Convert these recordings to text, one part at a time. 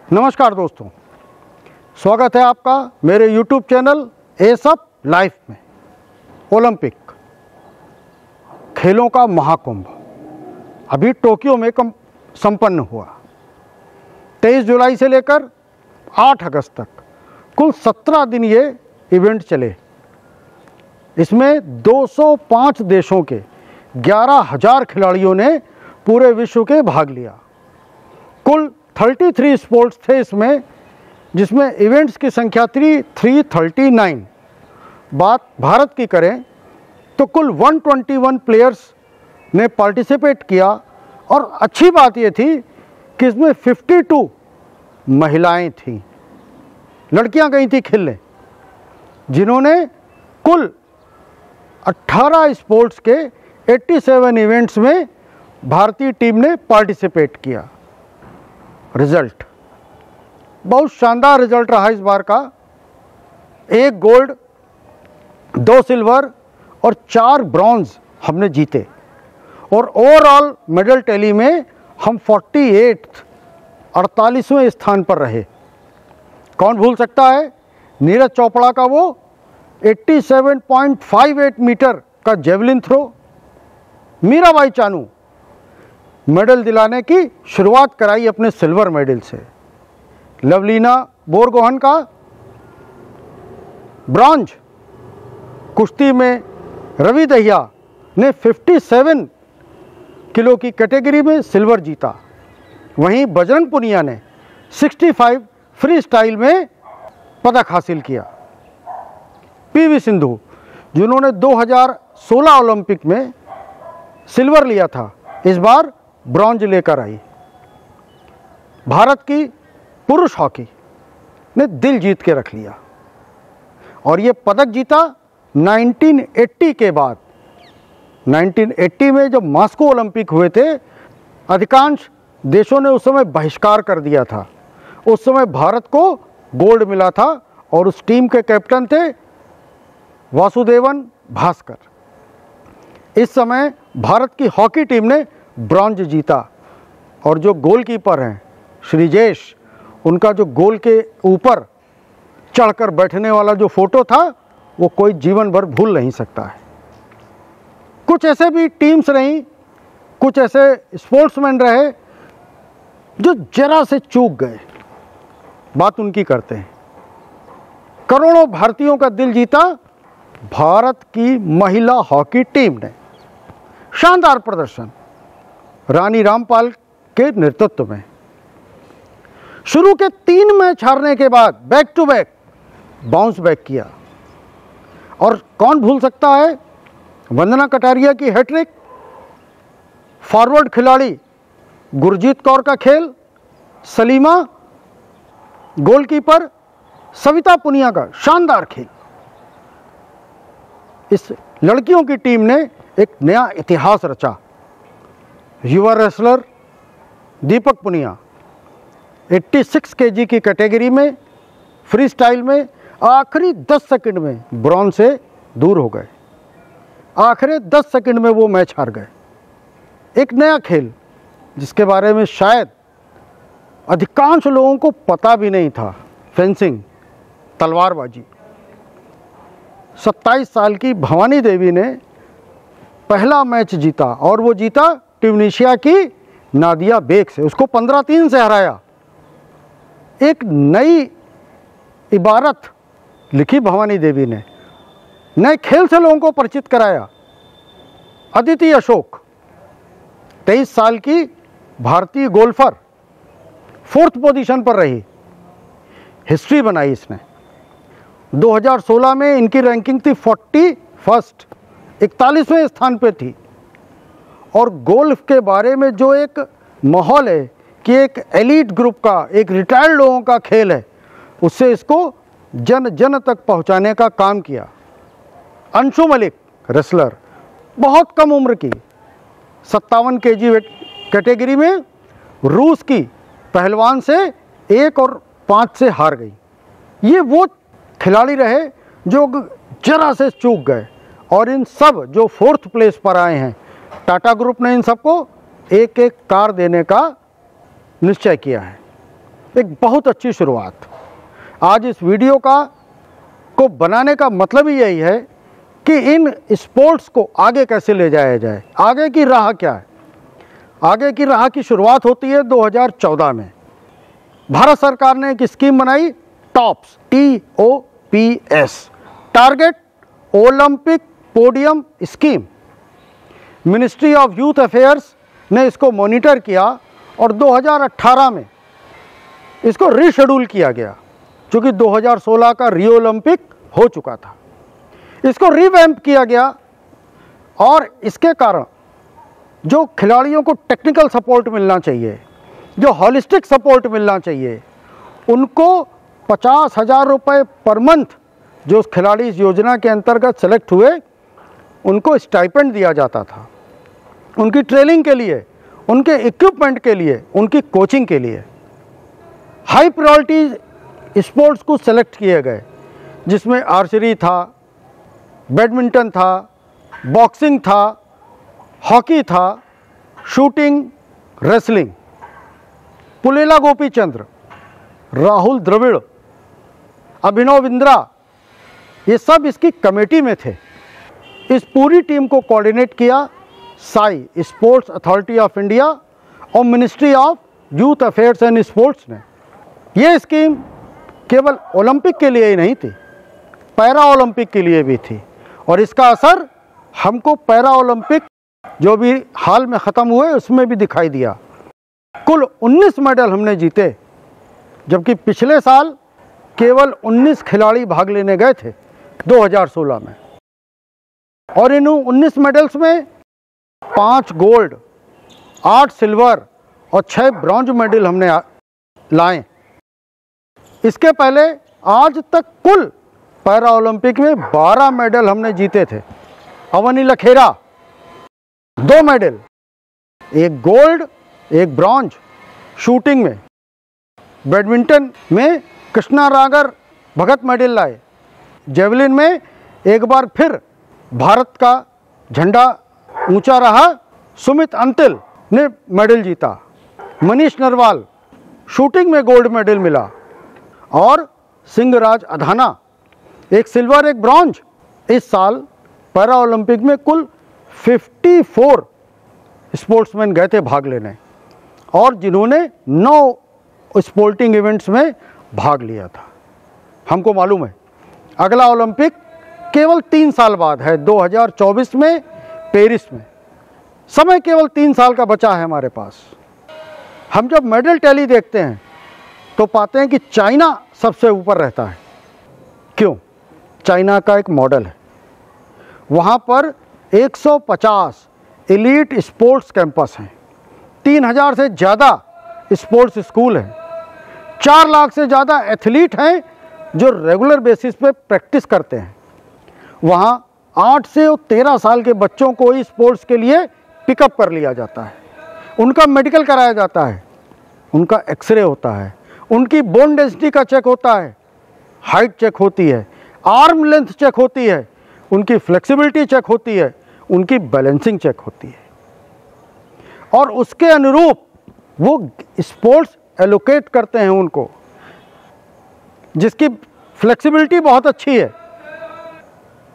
नमस्कार दोस्तों, स्वागत है आपका मेरे YouTube चैनल एसअप लाइफ में। ओलंपिक खेलों का महाकुंभ अभी टोक्यो में संपन्न हुआ। 23 जुलाई से लेकर 8 अगस्त तक कुल 17 दिन ये इवेंट चले। इसमें 205 देशों के 11,000 खिलाड़ियों ने पूरे विश्व के भाग लिया। कुल 33 स्पोर्ट्स थे इसमें, जिसमें इवेंट्स की संख्या थी 339। बात भारत की करें तो कुल 121 प्लेयर्स ने पार्टिसिपेट किया और अच्छी बात ये थी कि इसमें 52 महिलाएं थीं, लड़कियां गई थी खेलने, जिन्होंने कुल 18 स्पोर्ट्स के 87 इवेंट्स में भारतीय टीम ने पार्टिसिपेट किया। रिजल्ट बहुत शानदार रिजल्ट रहा इस बार का। 1 गोल्ड, 2 सिल्वर और 4 ब्रॉन्ज हमने जीते और ओवरऑल मेडल टैली में हम 48वें स्थान पर रहे। कौन भूल सकता है नीरज चोपड़ा का वो 87.58 मीटर का javelin throw. Mirabai Chanu medal दिलाने की शुरुआत कराई अपने सिल्वर मेडल से। लवलीना बोरगोहन का ब्रॉन्ज। कुश्ती में रवि दहिया ने 57 किलो की कैटेगरी में सिल्वर जीता। वहीं बजरंग पुनिया ने 65 फ्री स्टाइल में पदक हासिल किया। पीवी सिंधु, जिन्होंने 2016 ओलंपिक में सिल्वर लिया था, इस बार ब्रॉन्ज लेकर आई। भारत की पुरुष हॉकी ने दिल जीत के रख लिया और ये पदक जीता 1980 के बाद। 1980 में जब मॉस्को ओलंपिक हुए थे, अधिकांश देशों ने उस समय बहिष्कार कर दिया था। उस समय भारत को गोल्ड मिला था और उस टीम के कैप्टन थे वासुदेवन भास्कर। इस समय भारत की हॉकी टीम ने ब्रॉन्ज जीता और जो गोलकीपर हैं श्रीजेश, उनका जो गोल के ऊपर चढ़कर बैठने वाला जो फोटो था, वो कोई जीवन भर भूल नहीं सकता है। कुछ ऐसे भी टीम्स रहीं, कुछ ऐसे स्पोर्ट्समैन रहे जो जरा से चूक गए। बात उनकी करते हैं। करोड़ों भारतीयों का दिल जीता भारत की महिला हॉकी टीम ने। शानदार प्रदर्शन रानी रामपाल के नेतृत्व में। शुरू के 3 मैच हारने के बाद back to back bounce back किया। और कौन भूल सकता है वंदना कटारिया की हैट्रिक, फॉरवर्ड खिलाड़ी गुरजीत कौर का खेल, सलीमा, गोलकीपर सविता पुनिया का शानदार खेल। इस लड़कियों की टीम ने एक नया इतिहास रचा। युवा रेसलर दीपक पुनिया 86 केजी की कैटेगरी में फ्री स्टाइल में आखिरी 10 सेकंड में ब्रॉन्ज से दूर हो गए। आखिरी 10 सेकंड में वो मैच हार गए। एक नया खेल जिसके बारे में शायद अधिकांश लोगों को पता भी नहीं था, फेंसिंग, तलवारबाजी। 27 साल की भवानी देवी ने पहला मैच जीता और वो जीता ट्यूनीशिया की नादिया बेग से। उसको 15-3 से हराया। एक नई इबारत लिखी भवानी देवी ने, नए खेल से लोगों को परिचित कराया। अदिति अशोक 23 साल की भारतीय गोल्फर 4th पोजीशन पर रही। हिस्ट्री बनाई इसने। 2016 में इनकी रैंकिंग थी 41st, 41वें स्थान पे थी। और गोल्फ के बारे में जो एक माहौल है कि एक एलीट ग्रुप का, एक रिटायर्ड लोगों का खेल है, उससे इसको जन जन तक पहुंचाने का काम किया। अंशु मलिक रेसलर, बहुत कम उम्र की, 57 केजी वेट कैटेगरी में रूस की पहलवान से 1 और 5 से हार गई। ये वो खिलाड़ी रहे जो जरा से चूक गए। और इन सब जो 4th प्लेस पर आए हैं, टाटा ग्रुप ने इन सबको एक कार देने का निश्चय किया है। एक बहुत अच्छी शुरुआत। आज इस वीडियो को बनाने का मतलब ही यही है कि इन स्पोर्ट्स को आगे कैसे ले जाया जाए। आगे की राह क्या है? आगे की राह की शुरुआत होती है 2014 में। भारत सरकार ने एक स्कीम बनाई, tops, TOPS, target Olympic podium scheme. Ministry of youth affairs ने इसको मॉनिटर किया और 2018 में इसको रीशेड्यूल किया गया, क्योंकि 2016 का रियो ओलंपिक हो चुका था। इसको रिवैम्प किया गया और इसके कारण जो खिलाड़ियों को टेक्निकल सपोर्ट मिलना चाहिए, जो हॉलिस्टिक सपोर्ट मिलना चाहिए, उनको 50,000 रुपये पर मंथ जो उस खिलाड़ी इस योजना के अंतर्गत सेलेक्ट हुए उनको स्टाइपेंड दिया जाता था, उनकी ट्रेनिंग के लिए, उनके इक्विपमेंट के लिए, उनकी कोचिंग के लिए। हाई प्रायोरिटी स्पोर्ट्स को सेलेक्ट किए गए, जिसमें आर्चरी था, बैडमिंटन था, बॉक्सिंग था, हॉकी था, शूटिंग, रेसलिंग। पुलेला गोपीचंद्र, राहुल द्रविड़, अभिनव बिंद्रा, ये सब इसकी कमेटी में थे। इस पूरी टीम को कोऑर्डिनेट किया SAI, sports authority of India और ministry of youth affairs and sports ने। ये स्कीम केवल ओलंपिक के लिए ही नहीं थी, पैरा ओलंपिक के लिए भी थी और इसका असर हमको पैरा ओलंपिक जो भी हाल में ख़त्म हुए उसमें भी दिखाई दिया। कुल 19 मेडल हमने जीते, जबकि पिछले साल केवल 19 खिलाड़ी भाग लेने गए थे 2016 में। और इन 19 मेडल्स में 5 गोल्ड, 8 सिल्वर और 6 ब्रॉन्ज मेडल हमने लाए। इसके पहले आज तक कुल पैरा ओलंपिक में 12 मेडल हमने जीते थे। Avani Lekhara 2 medal, 1 gold, 1 bronze shooting में। बैडमिंटन में कृष्णा रागर भगत मेडल लाए। जेवलिन में एक बार फिर भारत का झंडा ऊंचा रहा, सुमित अंतिल ने मेडल जीता। मनीष नरवाल शूटिंग में गोल्ड मेडल मिला और सिंहराज अधाना 1 सिल्वर 1 ब्रॉन्ज। इस साल पैरा ओलंपिक में कुल 54 स्पोर्ट्समैन गए थे भाग लेने और जिन्होंने 9 स्पोर्टिंग इवेंट्स में भाग लिया था। हमको मालूम है अगला ओलंपिक केवल 3 साल बाद है, 2024 में पेरिस में। समय केवल 3 साल का बचा है हमारे पास। हम जब मेडल टैली देखते हैं तो पाते हैं कि चाइना सबसे ऊपर रहता है। क्यों? चाइना का एक मॉडल है, वहाँ पर 150 एलीट स्पोर्ट्स कैंपस हैं, 3000 से ज़्यादा स्पोर्ट्स स्कूल हैं, 4 लाख से ज़्यादा एथलीट हैं जो रेगुलर बेसिस पे प्रैक्टिस करते हैं। वहाँ 8 से 13 साल के बच्चों को ही स्पोर्ट्स के लिए पिकअप कर लिया जाता है, उनका मेडिकल कराया जाता है, उनका एक्सरे होता है, उनकी बोन डेंसिटी का चेक होता है, हाइट चेक होती है, आर्म लेंथ चेक होती है, उनकी फ्लेक्सिबिलिटी चेक होती है, उनकी बैलेंसिंग चेक होती है और उसके अनुरूप वो स्पोर्ट्स एलोकेट करते हैं उनको। जिसकी फ्लेक्सिबिलिटी बहुत अच्छी है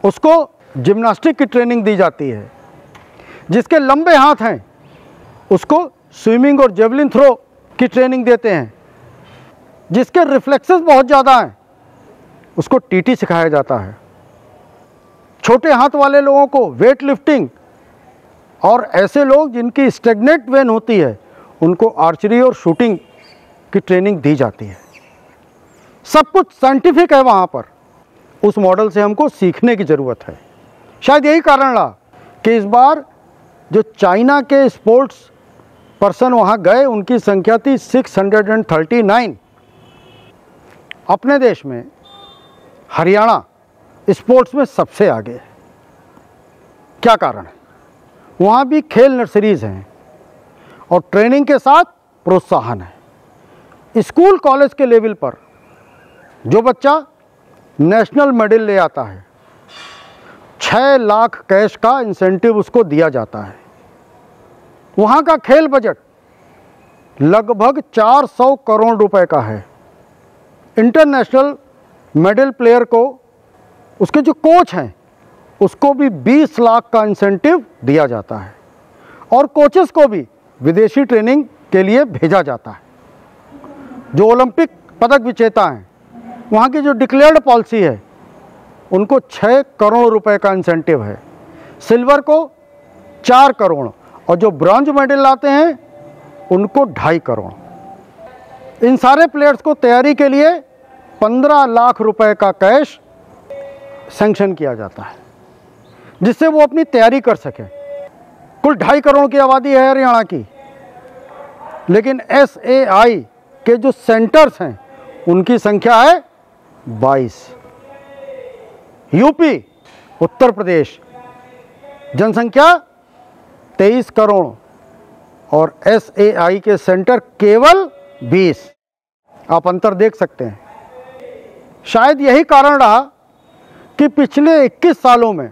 उसको जिम्नास्टिक की ट्रेनिंग दी जाती है, जिसके लंबे हाथ हैं उसको स्विमिंग और जेवलिन थ्रो की ट्रेनिंग देते हैं, जिसके रिफ्लेक्सेस बहुत ज़्यादा हैं उसको टीटी सिखाया जाता है। छोटे हाथ वाले लोगों को वेट लिफ्टिंग और ऐसे लोग जिनकी स्टेग्नेट वेन होती है उनको आर्चरी और शूटिंग की ट्रेनिंग दी जाती है। सब कुछ साइंटिफिक है वहाँ पर। उस मॉडल से हमको सीखने की ज़रूरत है। शायद यही कारण रहा कि इस बार जो चाइना के स्पोर्ट्स पर्सन वहाँ गए उनकी संख्या थी 639। अपने देश में हरियाणा स्पोर्ट्स में सबसे आगे है। क्या कारण है? वहाँ भी खेल नर्सरीज़ हैं और ट्रेनिंग के साथ प्रोत्साहन है। स्कूल कॉलेज के लेवल पर जो बच्चा नेशनल मेडल ले आता है 6 लाख कैश का इंसेंटिव उसको दिया जाता है। वहाँ का खेल बजट लगभग 400 करोड़ रुपए का है। इंटरनेशनल मेडल प्लेयर को, उसके जो कोच हैं, उसको भी 20 लाख का इंसेंटिव दिया जाता है और कोचेस को भी विदेशी ट्रेनिंग के लिए भेजा जाता है। जो ओलंपिक पदक विजेता हैं, वहाँ की जो डिक्लेयर्ड पॉलिसी है, उनको 6 करोड़ रुपए का इंसेंटिव है, सिल्वर को 4 करोड़ और जो ब्रॉन्ज मेडल लाते हैं उनको 2.5 करोड़। इन सारे प्लेयर्स को तैयारी के लिए 15 लाख रुपए का कैश सैंक्शन किया जाता है, जिससे वो अपनी तैयारी कर सकें। कुल 2.5 करोड़ की आबादी है हरियाणा की, लेकिन SAI के जो सेंटर्स हैं उनकी संख्या है 22। यूपी, उत्तर प्रदेश, जनसंख्या 23 करोड़ और SAI के सेंटर केवल 20। आप अंतर देख सकते हैं। शायद यही कारण रहा कि पिछले 21 सालों में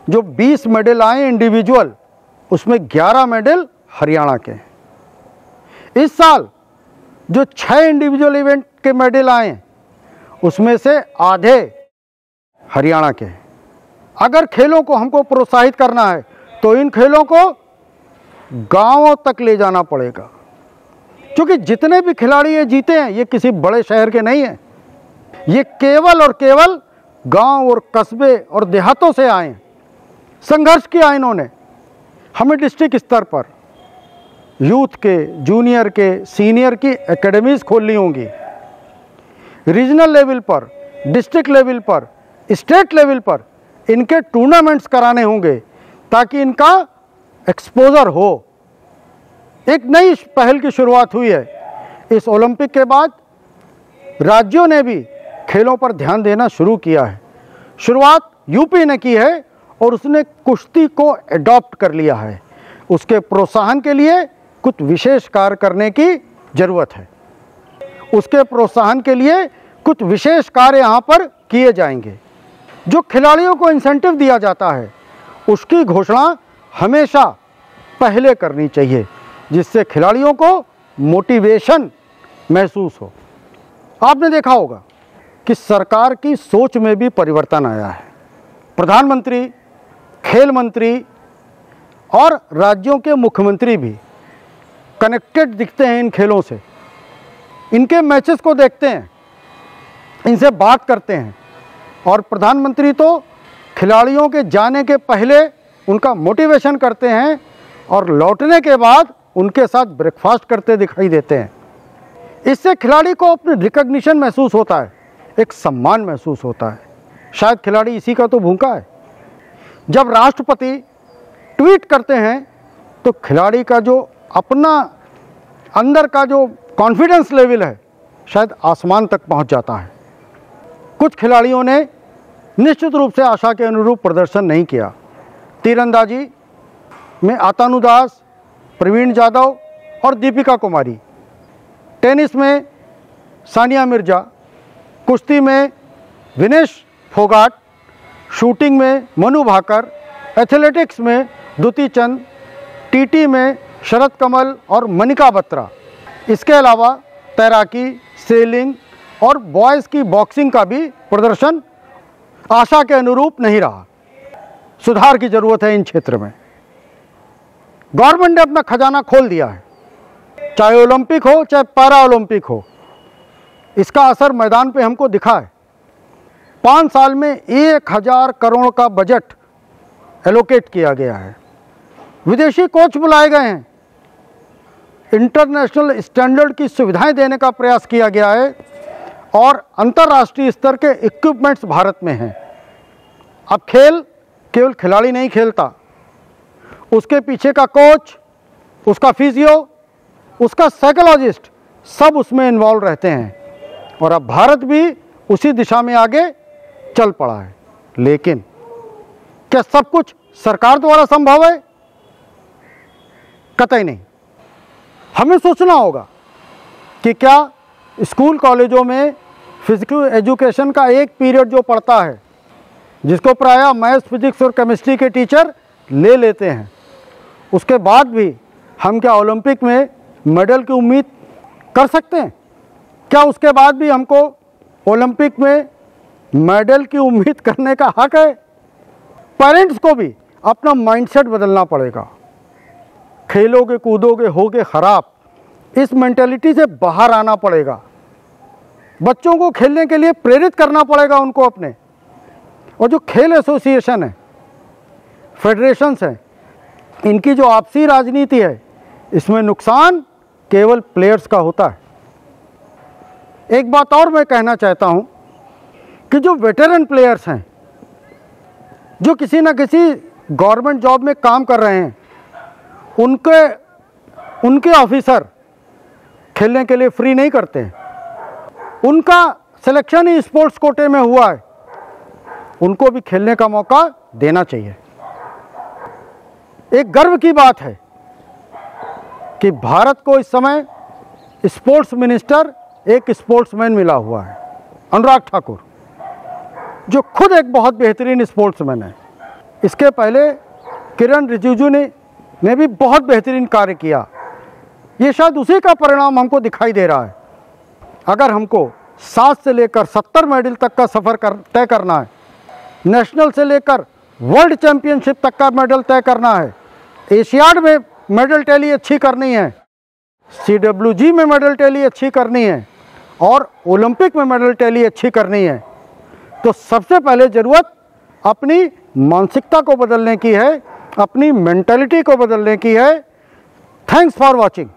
जो 20 मेडल आए इंडिविजुअल, उसमें 11 मेडल हरियाणा के हैं। इस साल जो 6 इंडिविजुअल इवेंट के मेडल आए, उसमें से आधे हरियाणा के हैं। अगर खेलों को हमको प्रोत्साहित करना है तो इन खेलों को गांवों तक ले जाना पड़ेगा, क्योंकि जितने भी खिलाड़ी ये जीते हैं, ये किसी बड़े शहर के नहीं हैं। ये केवल और केवल गांव और कस्बे और देहातों से आए हैं। संघर्ष किया इन्होंने। हमें डिस्ट्रिक्ट स्तर पर यूथ के, जूनियर के, सीनियर की एकेडमीज खोलनी होंगी। रीजनल लेवल पर, डिस्ट्रिक्ट लेवल पर, स्टेट लेवल पर इनके टूर्नामेंट्स कराने होंगे, ताकि इनका एक्सपोजर हो। एक नई पहल की शुरुआत हुई है। इस ओलंपिक के बाद राज्यों ने भी खेलों पर ध्यान देना शुरू किया है। शुरुआत यूपी ने की है और उसने कुश्ती को अडॉप्ट कर लिया है। उसके प्रोत्साहन के लिए कुछ विशेष कार्य करने की ज़रूरत है। उसके प्रोत्साहन के लिए कुछ विशेष कार्य यहाँ पर किए जाएंगे। जो खिलाड़ियों को इंसेंटिव दिया जाता है, उसकी घोषणा हमेशा पहले करनी चाहिए, जिससे खिलाड़ियों को मोटिवेशन महसूस हो। आपने देखा होगा कि सरकार की सोच में भी परिवर्तन आया है। प्रधानमंत्री, खेल मंत्री और राज्यों के मुख्यमंत्री भी कनेक्टेड दिखते हैं इन खेलों से। इनके मैचेस को देखते हैं, इनसे बात करते हैं और प्रधानमंत्री तो खिलाड़ियों के जाने के पहले उनका मोटिवेशन करते हैं और लौटने के बाद उनके साथ ब्रेकफास्ट करते दिखाई देते हैं। इससे खिलाड़ी को अपनी रिकॉग्निशन महसूस होता है, एक सम्मान महसूस होता है। शायद खिलाड़ी इसी का तो भूखा है। जब राष्ट्रपति ट्वीट करते हैं तो खिलाड़ी का जो अपना अंदर का जो कॉन्फिडेंस लेवल है, शायद आसमान तक पहुंच जाता है। कुछ खिलाड़ियों ने निश्चित रूप से आशा के अनुरूप प्रदर्शन नहीं किया। तीरंदाजी में अतनु दास, प्रवीण जाधव और दीपिका कुमारी, टेनिस में सानिया मिर्जा, कुश्ती में विनेश फोगाट, शूटिंग में मनु भाकर, एथलेटिक्स में द्युति चंद, टीटी में शरद कमल और मनिका बत्रा। इसके अलावा तैराकी, सेलिंग और बॉयज़ की बॉक्सिंग का भी प्रदर्शन आशा के अनुरूप नहीं रहा। सुधार की ज़रूरत है इन क्षेत्र में। गवर्नमेंट ने अपना खजाना खोल दिया है, चाहे ओलंपिक हो चाहे पैरा ओलंपिक हो। इसका असर मैदान पे हमको दिखा है। 5 साल में 1000 करोड़ का बजट एलोकेट किया गया है। विदेशी कोच बुलाए गए हैं। इंटरनेशनल स्टैंडर्ड की सुविधाएं देने का प्रयास किया गया है और अंतर्राष्ट्रीय स्तर के इक्विपमेंट्स भारत में हैं। अब खेल केवल खिलाड़ी नहीं खेलता, उसके पीछे का कोच, उसका फिजियो, उसका साइकोलॉजिस्ट, सब उसमें इन्वॉल्व रहते हैं। और अब भारत भी उसी दिशा में आगे चल पड़ा है। लेकिन क्या सब कुछ सरकार द्वारा संभव है? कतई नहीं। हमें सोचना होगा कि क्या स्कूल कॉलेजों में फिजिकल एजुकेशन का एक पीरियड जो पढ़ता है, जिसको प्रायः मैथ्स, फिजिक्स और केमिस्ट्री के टीचर ले लेते हैं, उसके बाद भी हम क्या ओलंपिक में मेडल की उम्मीद कर सकते हैं? क्या उसके बाद भी हमको ओलंपिक में मेडल की उम्मीद करने का हक है? पेरेंट्स को भी अपना माइंडसेट बदलना पड़ेगा। खेलोगे कूदोगे होगे खराब, इस मेंटेलिटी से बाहर आना पड़ेगा। बच्चों को खेलने के लिए प्रेरित करना पड़ेगा उनको अपने। और जो खेल एसोसिएशन है, फेडरेशंस हैं, इनकी जो आपसी राजनीति है, इसमें नुकसान केवल प्लेयर्स का होता है। एक बात और मैं कहना चाहता हूं कि जो वेटरन प्लेयर्स हैं, जो किसी न किसी गवर्नमेंट जॉब में काम कर रहे हैं, उनके ऑफिसर खेलने के लिए फ्री नहीं करते हैं। उनका सिलेक्शन ही स्पोर्ट्स कोटे में हुआ है, उनको भी खेलने का मौका देना चाहिए। एक गर्व की बात है कि भारत को इस समय स्पोर्ट्स मिनिस्टर एक स्पोर्ट्समैन मिला हुआ है, अनुराग ठाकुर, जो खुद एक बहुत बेहतरीन स्पोर्ट्समैन है। इसके पहले किरण रिजिजू ने भी बहुत बेहतरीन कार्य किया। ये शायद उसी का परिणाम हमको दिखाई दे रहा है। अगर हमको 7 से लेकर 70 मेडल तक का सफ़र तय करना है, नेशनल से लेकर वर्ल्ड चैंपियनशिप तक का मेडल तय करना है, एशियाड में मेडल टैली अच्छी करनी है, CWG में मेडल टैली अच्छी करनी है और ओलंपिक में मेडल टैली अच्छी करनी है, तो सबसे पहले ज़रूरत अपनी मानसिकता को बदलने की है, अपनी मेंटालिटी को बदलने की है। Thanks for watching.